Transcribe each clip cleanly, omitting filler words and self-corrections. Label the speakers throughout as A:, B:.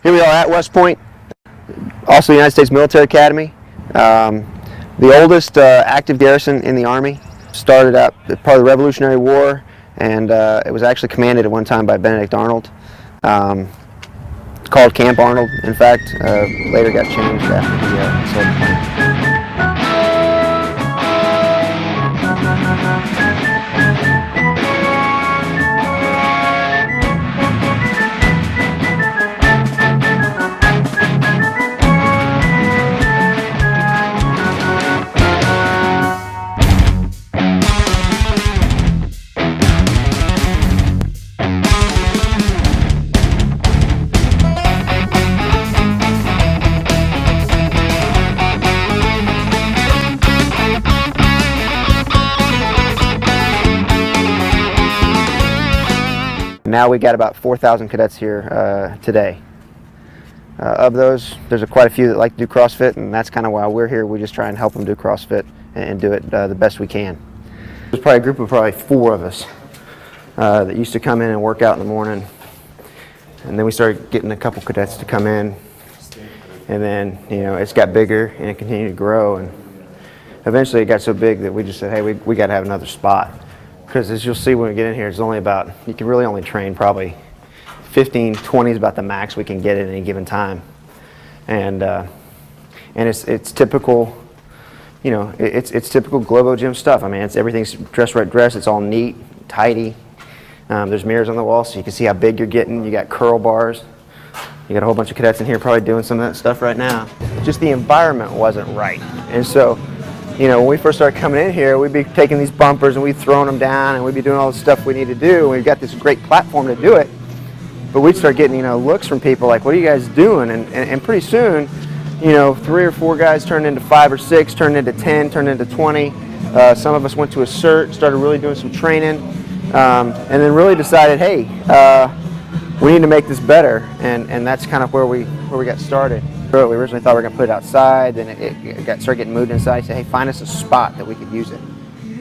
A: Here we are at West Point, also the United States Military Academy. The oldest active garrison in the Army. Started out part of the Revolutionary War, and it was actually commanded at one time by Benedict Arnold. It's called Camp Arnold, in fact. Later got changed after the sold the plant. Now we got about 4,000 cadets here today. Of those, there's quite a few that like to do CrossFit, and that's kind of why we're here. We just try and help them do CrossFit and do it the best we can. There's probably a group of probably 4 of us that used to come in and work out in the morning, and then we started getting a couple cadets to come in, and then it's got bigger and it continued to grow, and eventually it got so big that we just said, hey, we got to have another spot. Because as you'll see when we get in here, it's only about, you can really only train probably 15, 20 is about the max we can get at any given time. And it's typical, it's typical Globo gym stuff. I mean, everything's dress right dress, it's all neat, tidy. There's mirrors on the wall so you can see how big you're getting. You got curl bars. You got a whole bunch of cadets in here probably doing some of that stuff right now. Just the environment wasn't right. And so, when we first started coming in here, we'd be taking these bumpers and we'd throwing them down and we'd be doing all the stuff we need to do. And we've got this great platform to do it. But we'd start getting, looks from people like, what are you guys doing? And pretty soon, 3 or 4 guys turned into 5 or 6, turned into 10, turned into 20. Some of us went to a cert, started really doing some training, and then really decided, hey, we need to make this better. And that's kind of where we got started. We originally thought we were going to put it outside, then it started getting moved inside. Said, hey, find us a spot that we could use it.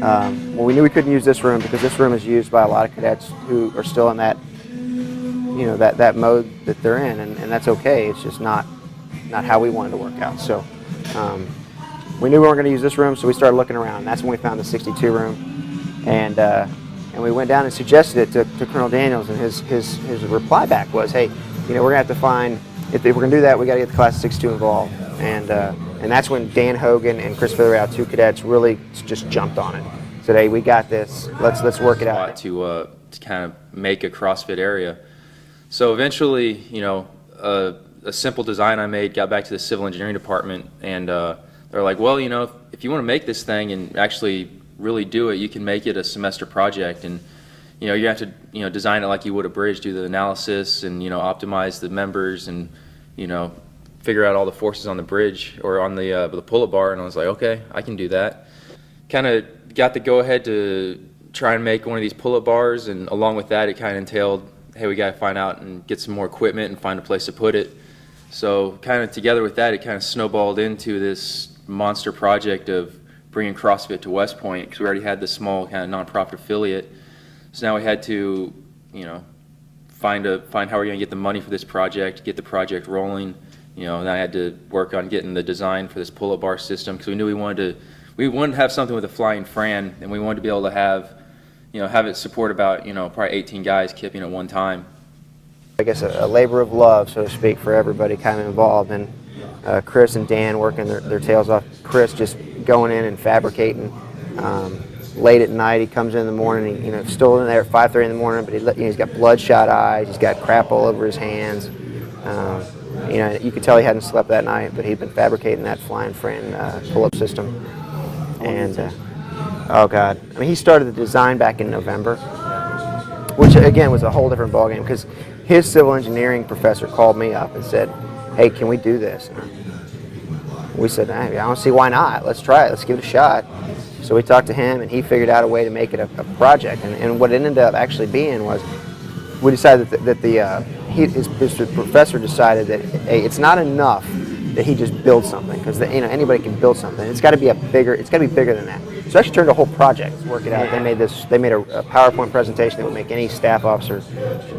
A: Well, we knew we couldn't use this room because this room is used by a lot of cadets who are still in that, that mode that they're in, and that's okay. It's just not how we wanted to work out. So we knew we weren't going to use this room, so we started looking around. That's when we found the 62 room, and we went down and suggested it to Colonel Daniels, and his reply back was, hey, we're going to have to find. If we're going to do that, we got to get the Class 6-2 involved, and that's when Dan Hogan and Chris Fitherell, 2 cadets, really just jumped on it. Said, "Hey, we got this. Let's work it out."
B: To kind of make a CrossFit area. So eventually, a simple design I made got back to the civil engineering department, and they're like, "Well, if you want to make this thing and actually really do it, you can make it a semester project, and you have to design it like you would a bridge, do the analysis, and optimize the members, and figure out all the forces on the bridge or on the pull-up bar." And I was like, okay, I can do that. Kind of got the go-ahead to try and make one of these pull-up bars, and along with that, it kind of entailed, hey, we got to find out and get some more equipment and find a place to put it. So kind of together with that, it kind of snowballed into this monster project of bringing CrossFit to West Point, because we already had this small kind of nonprofit affiliate. So now we had to, find how we're going to get the money for this project, get the project rolling. And I had to work on getting the design for this pull-up bar system, because we knew we wanted to have something with a flying Fran, and we wanted to be able to have it support about probably 18 guys kipping at one time.
A: I guess a labor of love, so to speak, for everybody kind of involved, and Chris and Dan working their tails off. Chris just going in and fabricating. Late at night, he comes in the morning. He's still in there at 5:30 in the morning, but he's got bloodshot eyes. He's got crap all over his hands. You could tell he hadn't slept that night, but he'd been fabricating that flying Fran pull-up system. And oh God, I mean, he started the design back in November, which again was a whole different ballgame, because his civil engineering professor called me up and said, "Hey, can we do this?" And we said, "I don't see why not. Let's try it. Let's give it a shot." So we talked to him, and he figured out a way to make it a project. And what it ended up actually being was, we decided that his professor decided that, hey, it's not enough that he just builds something, because anybody can build something. It's got to be bigger than that. So actually turned a whole project to work it out. They made a PowerPoint presentation that would make any staff officer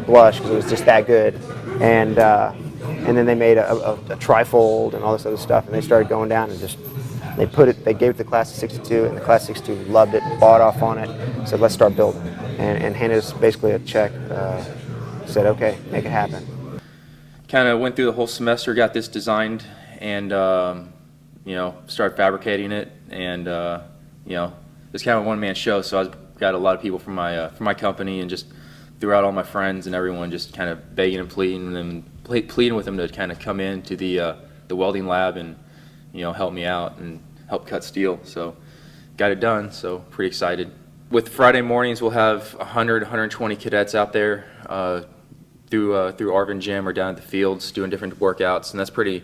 A: blush, because it was just that good. And and then they made a trifold and all this other stuff, and they started going down and just they gave it to the class of 62, and the class of 62 loved it, bought off on it, said let's start building, and handed us basically a check, said okay, make it happen.
B: Kind of went through the whole semester, got this designed, and you know, started fabricating it, and you know, it's kind of a one-man show, so I got a lot of people from my company, and just throughout all my friends and everyone, just kind of begging and pleading with them to kind of come into the welding lab and, you know, help me out and help cut steel. So got it done, so pretty excited. With Friday mornings, we'll have 120 cadets out there through Arvin Gym or down at the fields doing different workouts, and it's pretty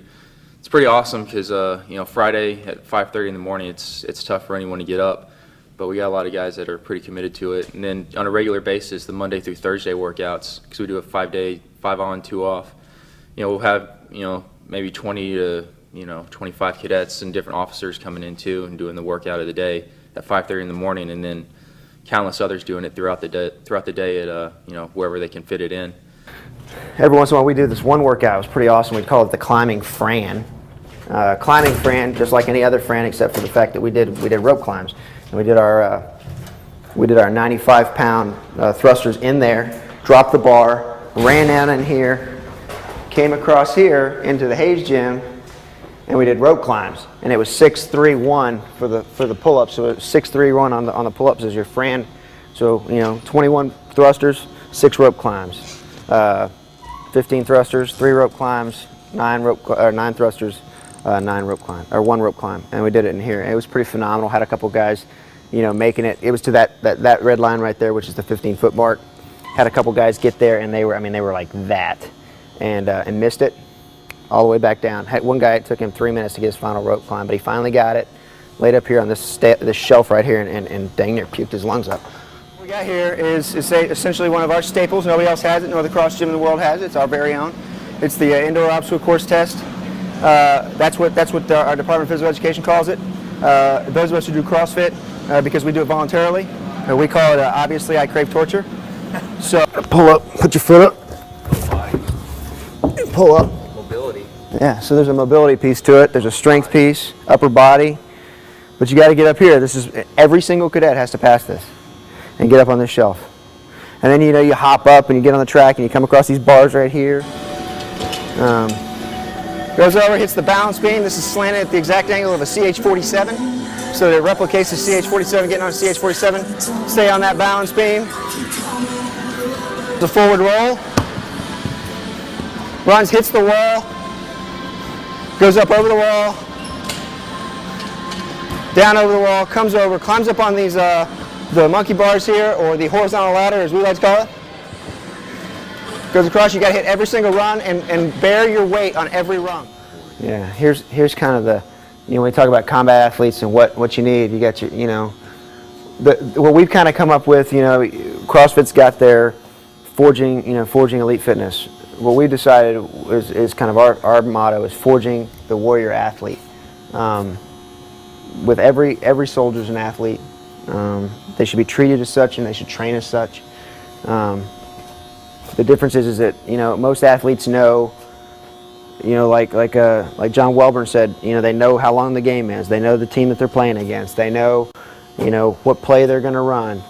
B: awesome because you know, Friday at 5:30 in the morning, it's tough for anyone to get up, but we got a lot of guys that are pretty committed to it. And then on a regular basis, the Monday through Thursday workouts, because we do a 5-day, 5 on, 2 off. You know, we'll have, you know, maybe 20 to 25 cadets and different officers coming in too and doing the workout of the day at 5:30 in the morning, and then countless others doing it throughout the day at you know, wherever they can fit it in.
A: Every once in a while we do this one workout. It was pretty awesome. We call it the climbing Fran. Climbing Fran, just like any other Fran, except for the fact that we did rope climbs, and we did our 95-pound thrusters in there, dropped the bar, ran down in here, came across here into the Hayes gym, and we did rope climbs. And it was 6-3-1 for the pull-ups. So it was 6-3-1 on the pull-ups as your Fran. So, you know, 21 thrusters, 6 rope climbs, 15 thrusters, 3 rope climbs, 9 thrusters, 9 rope climb, or 1 rope climb, and we did it in here. It was pretty phenomenal. Had a couple guys, you know, making it. It was to that red line right there, which is the 15-foot mark. Had a couple guys get there, and they were like that, and missed it all the way back down. Had one guy, it took him 3 minutes to get his final rope climb, but he finally got it. Laid up here on this shelf right here, and dang near puked his lungs up. What we got here is essentially one of our staples. Nobody else has it. No other cross gym in the world has it. It's our very own. It's the indoor obstacle course test. That's what our Department of Physical Education calls it. Those of us who do CrossFit, because we do it voluntarily, we call it, obviously, I crave torture. So pull up, put your foot up, pull up.
B: Mobility.
A: Yeah, so there's a mobility piece to it. There's a strength piece, upper body, but you got to get up here. This is, every single cadet has to pass this and get up on this shelf. And then, you know, you hop up and you get on the track and you come across these bars right here. Goes over, hits the balance beam. This is slanted at the exact angle of a CH-47, so that it replicates the CH-47, getting on a CH-47. Stay on that balance beam. The forward roll. Runs, hits the wall, goes up over the wall, down over the wall, comes over, climbs up on these the monkey bars here, or the horizontal ladder, as we like to call it. Goes across. You got to hit every single run and bear your weight on every rung. Yeah, here's kind of the, you know, when we talk about combat athletes and what you need, you got your, you know, what we've kind of come up with, you know, CrossFit's got their forging elite fitness. What we decided is kind of our motto is forging the warrior athlete. With every soldier's an athlete. They should be treated as such, and they should train as such. The difference is that, you know, most athletes know, you know, like John Welborn said, you know, they know how long the game is. They know the team that they're playing against. They know, you know, what play they're going to run.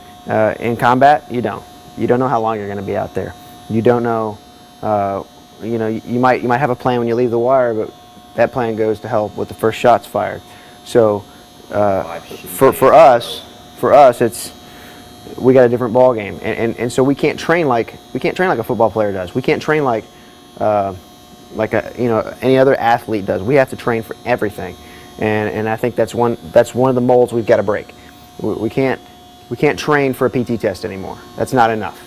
A: In combat, you don't. You don't know how long you're going to be out there. You don't know. You know, you might have a plan when you leave the wire, but that plan goes to hell with the first shots fired. So for us, it's, we got a different ball game, and so we can't train like a football player does. We can't train like any other athlete does. We have to train for everything, and I think that's one of the molds we've got to break. We can't train for a PT test anymore. That's not enough.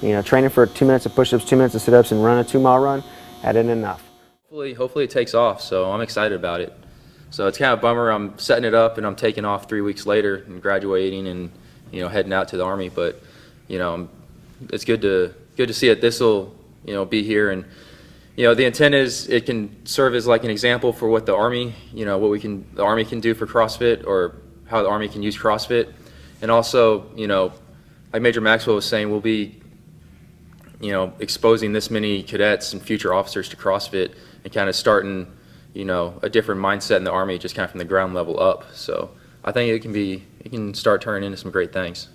A: You know, training for 2 minutes of push-ups, 2 minutes of sit-ups, and run a 2-mile run, that isn't enough.
B: Hopefully it takes off. So I'm excited about it. So it's kind of a bummer. I'm setting it up and I'm taking off 3 weeks later and graduating and, you know, heading out to the Army. But, you know, it's good to see that this will, you know, be here. And, you know, the intent is it can serve as like an example for what the Army, you know, the Army can do for CrossFit, or how the Army can use CrossFit. And also, you know, like Major Maxwell was saying, we'll be you know, exposing this many cadets and future officers to CrossFit and kind of starting, you know, a different mindset in the Army, just kind of from the ground level up. So I think it can start turning into some great things.